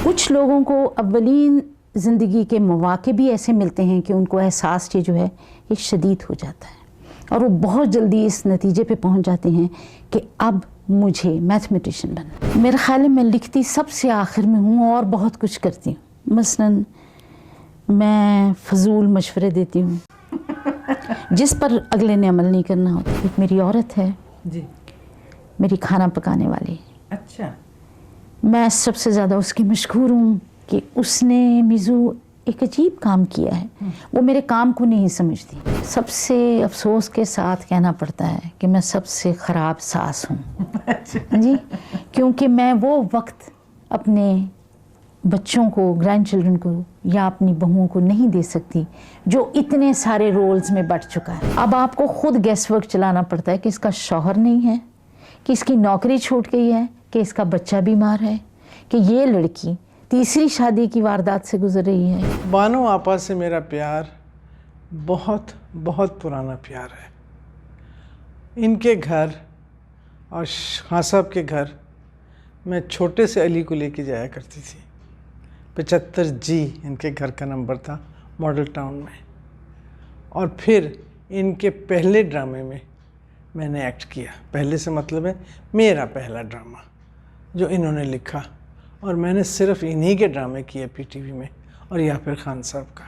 کچھ لوگوں کو اولین زندگی کے مواقع بھی ایسے ملتے ہیں کہ ان کو احساس یہ جو ہے یہ شدید ہو جاتا ہے اور وہ بہت جلدی اس نتیجے پہ پہنچ جاتے ہیں کہ اب مجھے میتھمیٹیشین بننا ہے۔ میرے خیال میں لکھتی سب سے آخر میں ہوں اور بہت کچھ کرتی ہوں۔ مثلاً میں فضول مشورے دیتی ہوں جس پر اگلے نے عمل نہیں کرنا ہوتا۔ ایک میری عورت ہے جی، میری کھانا پکانے والی، اچھا، میں سب سے زیادہ اس کی مشہور ہوں کہ اس نے میزو ایک عجیب کام کیا ہے، وہ میرے کام کو نہیں سمجھتی۔ سب سے افسوس کے ساتھ کہنا پڑتا ہے کہ میں سب سے خراب ساس ہوں جی، کیونکہ میں وہ وقت اپنے بچوں کو، گرینڈ چلڈرن کو یا اپنی بہوؤں کو نہیں دے سکتی جو اتنے سارے رولز میں بٹ چکا ہے۔ اب آپ کو خود گیس ورک چلانا پڑتا ہے کہ اس کا شوہر نہیں ہے، کہ اس کی نوکری چھوٹ گئی ہے، کہ اس کا بچہ بیمار ہے، کہ یہ لڑکی تیسری شادی کی واردات سے گزر رہی ہے۔ بانو آپا سے میرا پیار بہت بہت پرانا پیار ہے۔ ان کے گھر اور خان صاحب کے گھر میں چھوٹے سے علی کو لے کے جایا کرتی تھی۔ 75 جی ان کے گھر کا نمبر تھا ماڈل ٹاؤن میں۔ اور پھر ان کے پہلے ڈرامے میں نے ایکٹ کیا۔ پہلے سے مطلب ہے میرا پہلا ڈرامہ جو انہوں نے لکھا، اور میں نے صرف انہی کے ڈرامے کیے پی ٹی وی میں اور یا پھر خان صاحب کا۔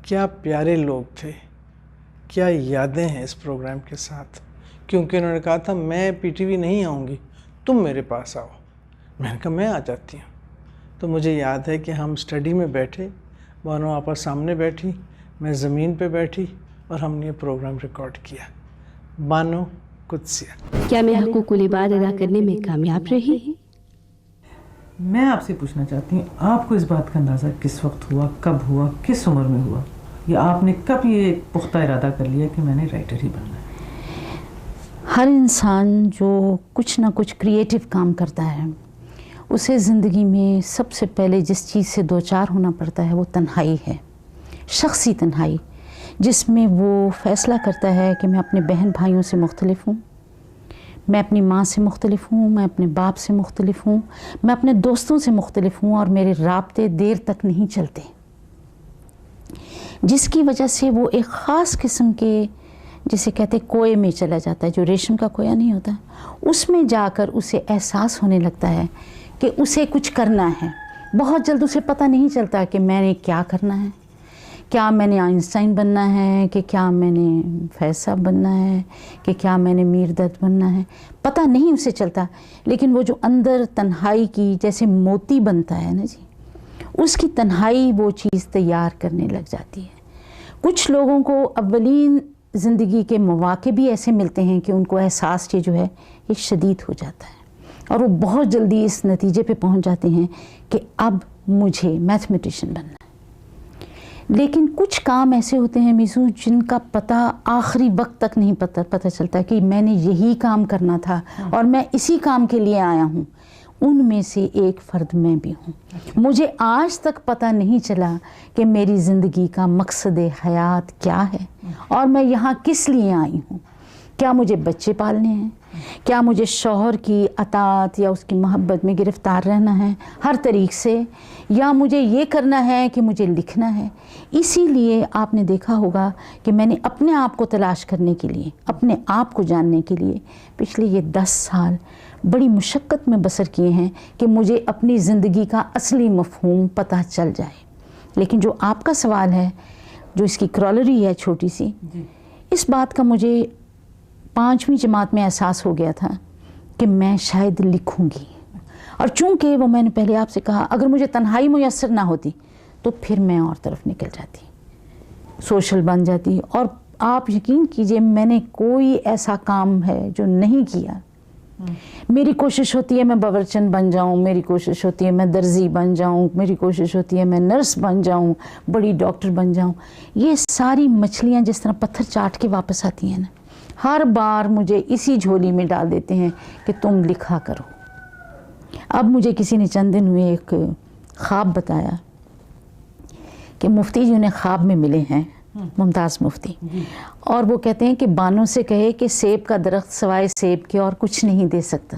کیا پیارے لوگ تھے، کیا یادیں ہیں اس پروگرام کے ساتھ، کیونکہ انہوں نے کہا تھا میں پی ٹی وی نہیں آؤں گی، تم میرے پاس آؤ۔ میں نے کہا میں آ جاتی ہوں۔ تو مجھے یاد ہے کہ ہم اسٹڈی میں بیٹھے، بانو آپا سامنے بیٹھی، میں زمین پہ بیٹھی، اور ہم نے یہ پروگرام ریکارڈ کیا، بانو قدسیہ۔ کیا میں حقوق العباد ادا کرنے میں کامیاب رہی؟ میں آپ سے پوچھنا چاہتی ہوں، آپ کو اس بات کا اندازہ کس وقت ہوا، کب ہوا، کس عمر میں ہوا، یا آپ نے کب یہ پختہ ارادہ کر لیا کہ میں نے رائٹر ہی بننا ہے؟ ہر انسان جو کچھ نہ کچھ کریٹیو کام کرتا ہے اسے زندگی میں سب سے پہلے جس چیز سے دوچار ہونا پڑتا ہے وہ تنہائی ہے، شخصی تنہائی، جس میں وہ فیصلہ کرتا ہے کہ میں اپنے بہن بھائیوں سے مختلف ہوں، میں اپنی ماں سے مختلف ہوں، میں اپنے باپ سے مختلف ہوں، میں اپنے دوستوں سے مختلف ہوں، اور میرے رابطے دیر تک نہیں چلتے، جس کی وجہ سے وہ ایک خاص قسم کے جسے کہتے کوئے میں چلا جاتا ہے، جو ریشم کا کویا نہیں ہوتا، اس میں جا کر اسے احساس ہونے لگتا ہے کہ اسے کچھ کرنا ہے۔ بہت جلد اسے پتہ نہیں چلتا کہ میں نے کیا کرنا ہے، کیا میں نے آئنسٹائن بننا ہے، کہ کیا میں نے فیض صاحب بننا ہے، کہ کیا میں نے میر دت بننا ہے، پتہ نہیں اسے چلتا۔ لیکن وہ جو اندر تنہائی کی جیسے موتی بنتا ہے نا جی، اس کی تنہائی وہ چیز تیار کرنے لگ جاتی ہے۔ کچھ لوگوں کو اولین زندگی کے مواقع بھی ایسے ملتے ہیں کہ ان کو احساس یہ جو ہے یہ شدید ہو جاتا ہے اور وہ بہت جلدی اس نتیجے پہ پہنچ جاتے ہیں کہ اب مجھے میتھمیٹیشین بننا ہے۔ لیکن کچھ کام ایسے ہوتے ہیں میزو جن کا پتہ آخری وقت تک نہیں پتہ چلتا کہ میں نے یہی کام کرنا تھا اور میں اسی کام کے لیے آیا ہوں۔ ان میں سے ایک فرد میں بھی ہوں۔ مجھے آج تک پتہ نہیں چلا کہ میری زندگی کا مقصد حیات کیا ہے اور میں یہاں کس لیے آئی ہوں۔ کیا مجھے بچے پالنے ہیں؟ کیا مجھے شوہر کی اطاعت یا اس کی محبت میں گرفتار رہنا ہے ہر طریق سے، یا مجھے یہ کرنا ہے کہ مجھے لکھنا ہے؟ اسی لیے آپ نے دیکھا ہوگا کہ میں نے اپنے آپ کو تلاش کرنے کے لیے، اپنے آپ کو جاننے کے لیے پچھلے یہ 10 سال بڑی مشقت میں بسر کیے ہیں کہ مجھے اپنی زندگی کا اصلی مفہوم پتہ چل جائے۔ لیکن جو آپ کا سوال ہے، جو اس کی کرولری ہے چھوٹی سی، اس بات کا مجھے 5ویں جماعت میں احساس ہو گیا تھا کہ میں شاید لکھوں گی، اور چونکہ وہ میں نے پہلے آپ سے کہا اگر مجھے تنہائی میسر نہ ہوتی تو پھر میں اور طرف نکل جاتی، سوشل بن جاتی، اور آپ یقین کیجئے میں نے کوئی ایسا کام ہے جو نہیں کیا۔ میری کوشش ہوتی ہے میں باورچن بن جاؤں، میری کوشش ہوتی ہے میں درزی بن جاؤں، میری کوشش ہوتی ہے میں نرس بن جاؤں، بڑی ڈاکٹر بن جاؤں۔ یہ ساری مچھلیاں جس طرح پتھر چاٹ کے واپس آتی ہیں نا، ہر بار مجھے اسی جھولی میں ڈال دیتے ہیں کہ تم لکھا کرو۔ اب مجھے کسی نے چند دن ہوئے ایک خواب بتایا کہ مفتی جی انہیں خواب میں ملے ہیں، ممتاز مفتی، اور وہ کہتے ہیں کہ بانو سے کہے کہ سیب کا درخت سوائے سیب کے اور کچھ نہیں دے سکتا۔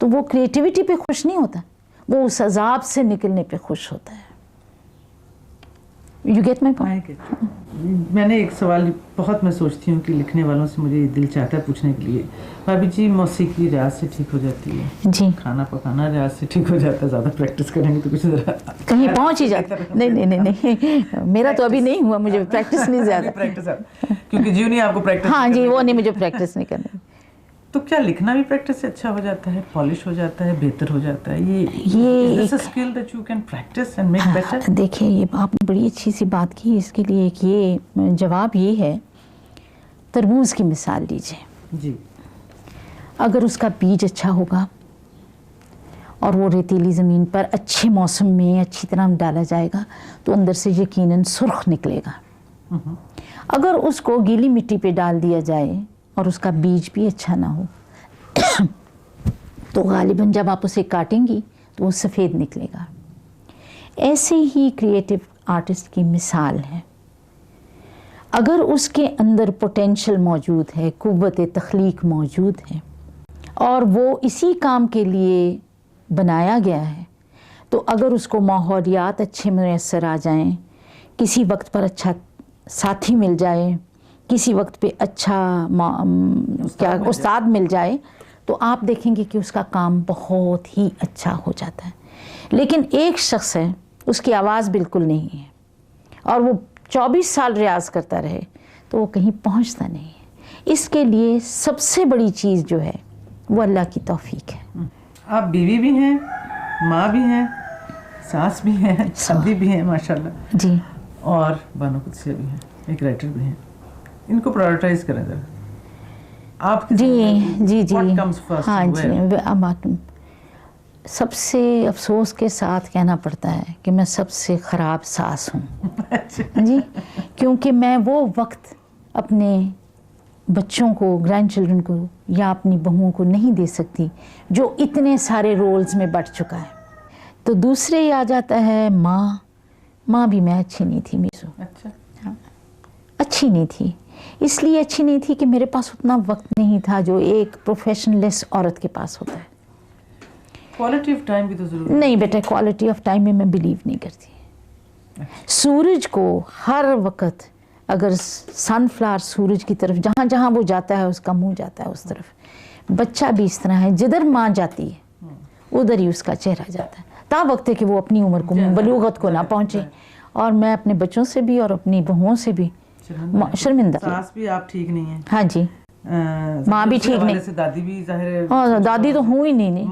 تو وہ کریٹیوٹی پہ خوش نہیں ہوتا, وہ اس عذاب سے نکلنے پہ خوش ہوتا ہے. You get my point? میں نے ایک سوال بہت میں سوچتی ہوں کہ لکھنے والوں سے مجھے دل چاہتا ہے پوچھنے کے لیے. بھابھی جی, موسیقی ریاض سے ٹھیک ہو جاتی ہے جی, کھانا پکانا ریاض سے ٹھیک ہو جاتا ہے, زیادہ پریکٹس کریں گے تو کچھ کہیں پہنچ ہی جاتا. نہیں, میرا تو ابھی نہیں ہوا, مجھے پریکٹس نہیں زیادہ, کیونکہ جیو نہیں آپ کو پریکٹس. ہاں جی, وہ نہیں, مجھے پریکٹس نہیں کرنی. تو کیا لکھنا بھی پریکٹس سے اچھا ہو جاتا ہے, پالش ہو جاتا ہے, بہتر ہو جاتا ہے؟ یہ skill that you can practice and make better. دیکھیں, یہ آپ نے بڑی اچھی سی بات کی. اس کے لیے ایک یہ جواب یہ ہے, تربوز کی مثال لیجیے. جی, اگر اس کا بیج اچھا ہوگا اور وہ ریتیلی زمین پر اچھے موسم میں اچھی طرح ڈالا جائے گا تو اندر سے یقیناً سرخ نکلے گا. اگر اس کو گیلی مٹی پہ ڈال دیا جائے اور اس کا بیج بھی اچھا نہ ہو تو غالباً جب آپ اسے کاٹیں گی تو وہ سفید نکلے گا. ایسے ہی کریٹیو آرٹسٹ کی مثال ہے. اگر اس کے اندر پوٹینشل موجود ہے, قوت تخلیق موجود ہے, اور وہ اسی کام کے لیے بنایا گیا ہے, تو اگر اس کو ماحولیات اچھے میسر آ جائیں, کسی وقت پر اچھا ساتھی مل جائے, کسی وقت پہ اچھا استاد مل جائے, تو آپ دیکھیں گے کہ اس کا کام بہت ہی اچھا ہو جاتا ہے. لیکن ایک شخص ہے, اس کی آواز بالکل نہیں ہے اور وہ 24 سال ریاض کرتا رہے تو وہ کہیں پہنچتا نہیں ہے. اس کے لیے سب سے بڑی چیز جو ہے وہ اللہ کی توفیق ہے. آپ بیوی بھی ہیں, ماں بھی ہیں, ساس بھی ہیں, شادی بھی ہیں ماشاءاللہ, جی, اور بانو قدسیہ بھی ہیں, ایک رائٹر بھی ہیں. ان کو پرائورٹائز کریں ذرا آپ. جی, ہاں جی. سب سے افسوس کے ساتھ کہنا پڑتا ہے کہ میں سب سے خراب ساس ہوں جی, کیونکہ میں وہ وقت اپنے بچوں کو, گرینڈ چلڈرن کو یا اپنی بہوؤں کو نہیں دے سکتی جو اتنے سارے رولز میں بٹ چکا ہے. تو دوسرے ہی آ جاتا ہے ماں بھی میں اچھی نہیں تھی میزو. اچھا, اچھی نہیں تھی. اس لیے اچھی نہیں تھی کہ میرے پاس اتنا وقت نہیں تھا جو ایک پروفیشنلسٹ عورت کے پاس ہوتا ہے. کوالٹی آف ٹائم بھی تو ضروری نہیں بیٹا, کوالٹی آف ٹائم میں بلیو نہیں کرتی. سورج کو ہر وقت, اگر سن فلاور سورج کی طرف جہاں جہاں وہ جاتا ہے اس کا منہ جاتا ہے اس طرف. بچہ بھی اس طرح ہے, جدھر ماں جاتی ہے ادھر ہی اس کا چہرہ جاتا ہے, تا وقت ہے کہ وہ اپنی عمر کو, بلوغت کو نہ پہنچے. اور میں اپنے بچوں سے بھی اور اپنی بہوؤں سے بھی شرمندہ. ساس بھی آپ ٹھیک نہیں ہیں. ہاں جی, ماں بھی ٹھیک نہیں. دادی بھی ظاہر, ہاں دادی تو ہوں ہی نہیں.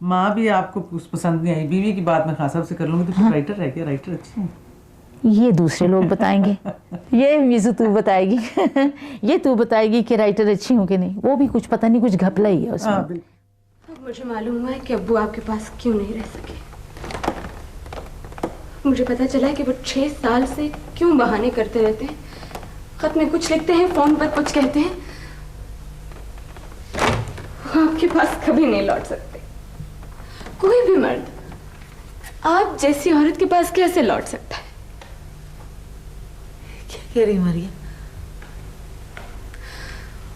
ماں بھی آپ کو پسند نہیں آئی. بیوی کی بات میں خاص صاحب سے کر لوں گی تو رائٹر ہے کیا؟ رائٹر اچھی ہیں. یہ دوسرے لوگ بتائیں گے, یہ میزو تو بتائے گی, یہ تو بتائے گی کہ رائٹر اچھی ہوں کہ نہیں. وہ بھی کچھ پتہ نہیں, کچھ گھپلا ہی ہے اس میں. مجھے معلوم ہوا ہے کہ ابو آپ کے پاس کیوں نہیں رہ سکے. مجھے پتا چلا ہے کہ وہ 6 سال سے کیوں بہانے کرتے رہتے ہیں. خط میں کچھ لکھتے ہیں, فون پر کچھ کہتے ہیں. وہ آپ کے پاس کبھی نہیں لوٹ سکتے. کوئی بھی مرد آپ جیسی عورت کے پاس کیسے لوٹ سکتا ہے؟ کیا کہہ رہی مریم؟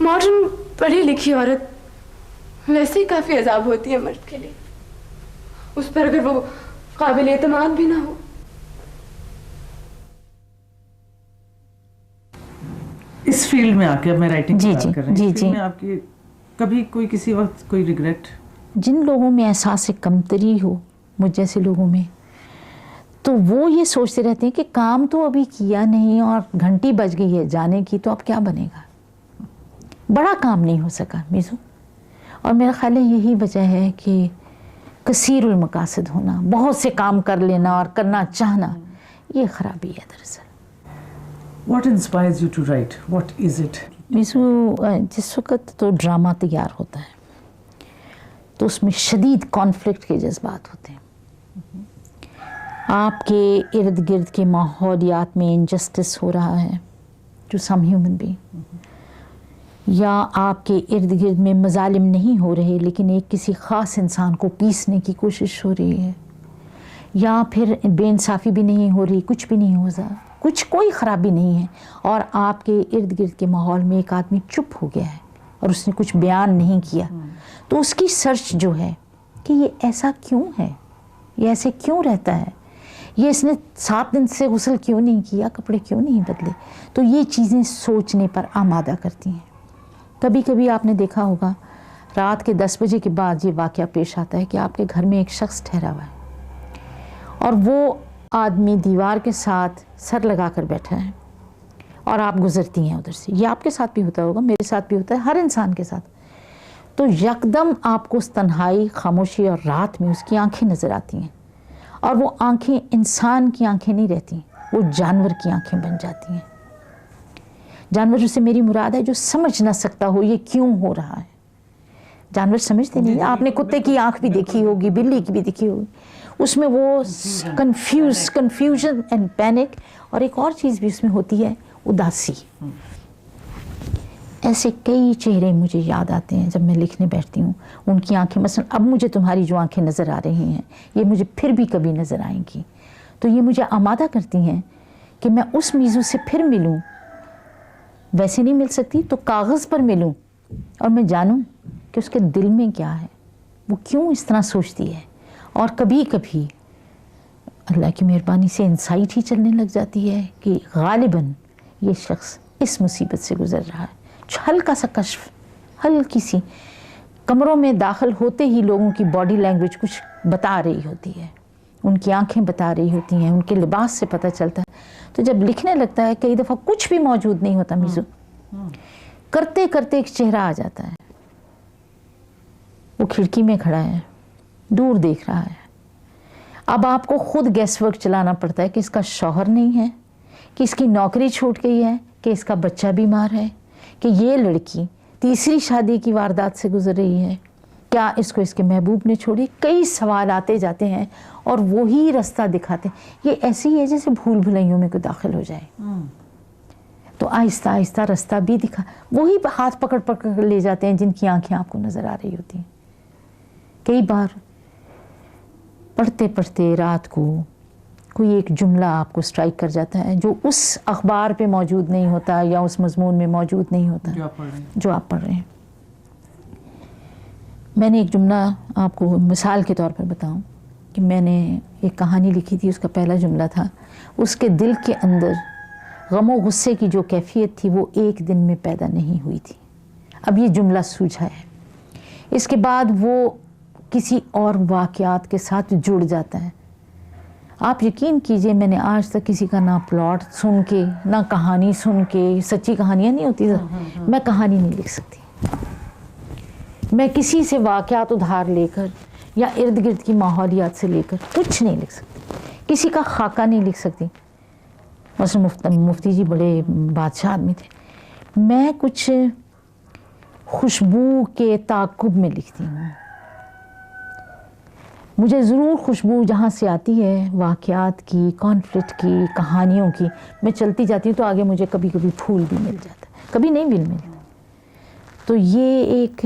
ماڈرن پڑھی لکھی عورت ویسے ہی کافی عذاب ہوتی ہے مرد کے لیے, اس پر اگر وہ قابل اعتماد بھی نہ ہو. اس فیلڈ میں آ کے اب میں رائٹنگ کی بات کر رہی ہوں, جی, میں آپ کی کبھی کوئی کسی وقت کوئی ریگریٹ؟ جن لوگوں میں احساس کمتری ہو, مجھ جیسے لوگوں میں, تو وہ یہ سوچتے رہتے ہیں کہ کام تو ابھی کیا نہیں اور گھنٹی بج گئی ہے جانے کی, تو اب کیا بنے گا. بڑا کام نہیں ہو سکا میزو. اور میرا خیال ہے یہی وجہ ہے کہ کثیر المقاصد ہونا, بہت سے کام کر لینا اور کرنا چاہنا, یہ خرابی ہے دراصل. What inspires you to write? What is it? میزو, جس وقت تو ڈرامہ تیار ہوتا ہے تو اس میں شدید کانفلکٹ کے جذبات ہوتے ہیں. آپ کے ارد گرد کے ماحولیات میں انجسٹس ہو رہا ہے ٹو سم ہیومن بینگ, یا آپ کے ارد گرد میں مظالم نہیں ہو رہے لیکن ایک کسی خاص انسان کو پیسنے کی کوشش ہو رہی ہے, یا پھر بے انصافی بھی نہیں ہو رہی, کچھ بھی نہیں ہو رہا, کوئی خرابی نہیں ہے, اور آپ کے ارد گرد کے ماحول میں ایک آدمی چپ ہو گیا ہے, اور اس نے کچھ بیان نہیں کیا تو اس کی سرچ جو ہے کہ یہ ایسا کیوں ہے, یہ ایسے کیوں رہتا ہے, یہ اس نے 7 دن سے غسل کیوں نہیں کیا, کپڑے کیوں نہیں بدلے, تو یہ چیزیں سوچنے پر آمادہ کرتی ہیں. کبھی کبھی آپ نے دیکھا ہوگا رات کے 10 بجے کے بعد یہ واقعہ پیش آتا ہے کہ آپ کے گھر میں ایک شخص ٹھہرا ہوا ہے اور وہ آدمی دیوار کے ساتھ سر لگا کر بیٹھا ہے اور آپ گزرتی ہیں ادھر سے. یہ آپ کے ساتھ بھی ہوتا ہوگا, میرے ساتھ بھی ہوتا ہے, ہر انسان کے ساتھ. تو یکدم آپ کو اس تنہائی, خاموشی اور رات میں اس کی آنکھیں نظر آتی ہیں اور وہ آنکھیں انسان کی آنکھیں نہیں رہتی, وہ جانور کی آنکھیں بن جاتی ہیں. جانور سے میری مراد ہے جو سمجھ نہ سکتا ہو یہ کیوں ہو رہا ہے. جانور سمجھتے نہیں. آپ نے کتے کی آنکھ بھی دیکھی ہوگی, بلی کی بھی دیکھی ہوگی, اس میں وہ کنفیوژن اینڈ پینک, اور ایک اور چیز بھی اس میں ہوتی ہے, اداسی. ایسے کئی چہرے مجھے یاد آتے ہیں جب میں لکھنے بیٹھتی ہوں. ان کی آنکھیں, مثلا اب مجھے تمہاری جو آنکھیں نظر آ رہی ہیں یہ مجھے پھر بھی کبھی نظر آئیں گی, تو یہ مجھے آمادہ کرتی ہیں کہ میں اس میزو سے پھر ملوں. ویسے نہیں مل سکتی تو کاغذ پر ملوں اور میں جانوں کہ اس کے دل میں کیا ہے, وہ کیوں اس طرح سوچتی ہے. اور کبھی کبھی اللہ کی مہربانی سے انسائٹ ہی چلنے لگ جاتی ہے کہ غالباً یہ شخص اس مصیبت سے گزر رہا ہے. ہلکا سا کشف, ہلکی سی, کمروں میں داخل ہوتے ہی لوگوں کی باڈی لینگویج کچھ بتا رہی ہوتی ہے, ان کی آنکھیں بتا رہی ہوتی ہیں, ان کے لباس سے پتہ چلتا ہے. تو جب لکھنے لگتا ہے کئی دفعہ کچھ بھی موجود نہیں ہوتا میزو, کرتے کرتے ایک چہرہ آ جاتا ہے. وہ کھڑکی میں کھڑا ہے, دور دیکھ رہا ہے. اب آپ کو خود گیس ورک چلانا پڑتا ہے کہ اس کا شوہر نہیں ہے, کہ اس کی نوکری چھوٹ گئی ہے, کہ اس کا بچہ بیمار ہے, کہ یہ لڑکی تیسری شادی کی واردات سے گزر رہی ہے, کیا اس کو اس کے محبوب نے چھوڑی. کئی سوال آتے جاتے ہیں اور وہی رستہ دکھاتے ہیں. یہ ایسی ہے جیسے بھول بھلائیوں میں کوئی داخل ہو جائے. تو آہستہ آہستہ رستہ بھی دکھا, وہی ہاتھ پکڑ پکڑ کر لے جاتے ہیں جن کی آنکھیں آپ کو نظر آ رہی ہوتی ہیں. کئی بار پڑھتے پڑھتے رات کو کوئی ایک جملہ آپ کو سٹرائک کر جاتا ہے جو اس اخبار پہ موجود نہیں ہوتا یا اس مضمون میں موجود نہیں ہوتا جو آپ پڑھ رہے ہیں. میں نے ایک جملہ آپ کو مثال کے طور پر بتاؤں کہ میں نے ایک کہانی لکھی تھی, اس کا پہلا جملہ تھا, اس کے دل کے اندر غم و غصے کی جو کیفیت تھی وہ ایک دن میں پیدا نہیں ہوئی تھی. اب یہ جملہ سوجھا ہے. اس کے بعد وہ کسی اور واقعات کے ساتھ جڑ جاتا ہے. آپ یقین کیجئے میں نے آج تک کسی کا نہ پلاٹ سن کے, نہ کہانی سن کے, سچی کہانیاں نہیں ہوتی, میں کہانی نہیں لکھ سکتی. میں کسی سے واقعات ادھار لے کر یا ارد گرد کی ماحولیات سے لے کر کچھ نہیں لکھ سکتی. کسی کا خاکہ نہیں لکھ سکتی. مثلا مفتی جی بڑے بادشاہ آدمی تھے. میں کچھ خوشبو کے تعاقب میں لکھتی ہوں. مجھے ضرور خوشبو جہاں سے آتی ہے واقعات کی, کانفلکٹ کی, کہانیوں کی, میں چلتی جاتی ہوں تو آگے مجھے کبھی کبھی پھول بھی مل جاتا ہے, کبھی نہیں بھی ملتا. تو یہ ایک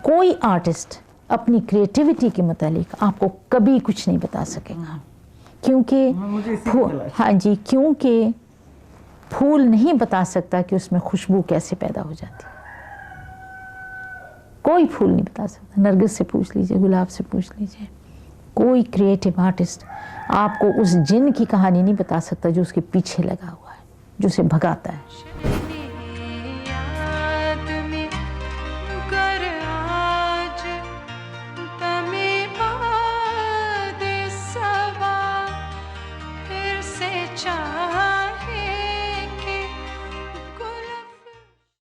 کوئی آرٹسٹ اپنی کریٹیوٹی کے متعلق آپ کو کبھی کچھ نہیں بتا سکے گا, کیونکہ ہاں جی, کیونکہ پھول نہیں بتا سکتا کہ اس میں خوشبو کیسے پیدا ہو جاتی. کوئی پھول نہیں بتا سکتا. نرگس سے پوچھ لیجئے, گلاب سے پوچھ لیجئے, کوئی کریٹیو آرٹسٹ آپ کو اس جن کی کہانی نہیں بتا سکتا جو اس کے پیچھے لگا ہوا ہے, جو اسے بھگاتا ہے.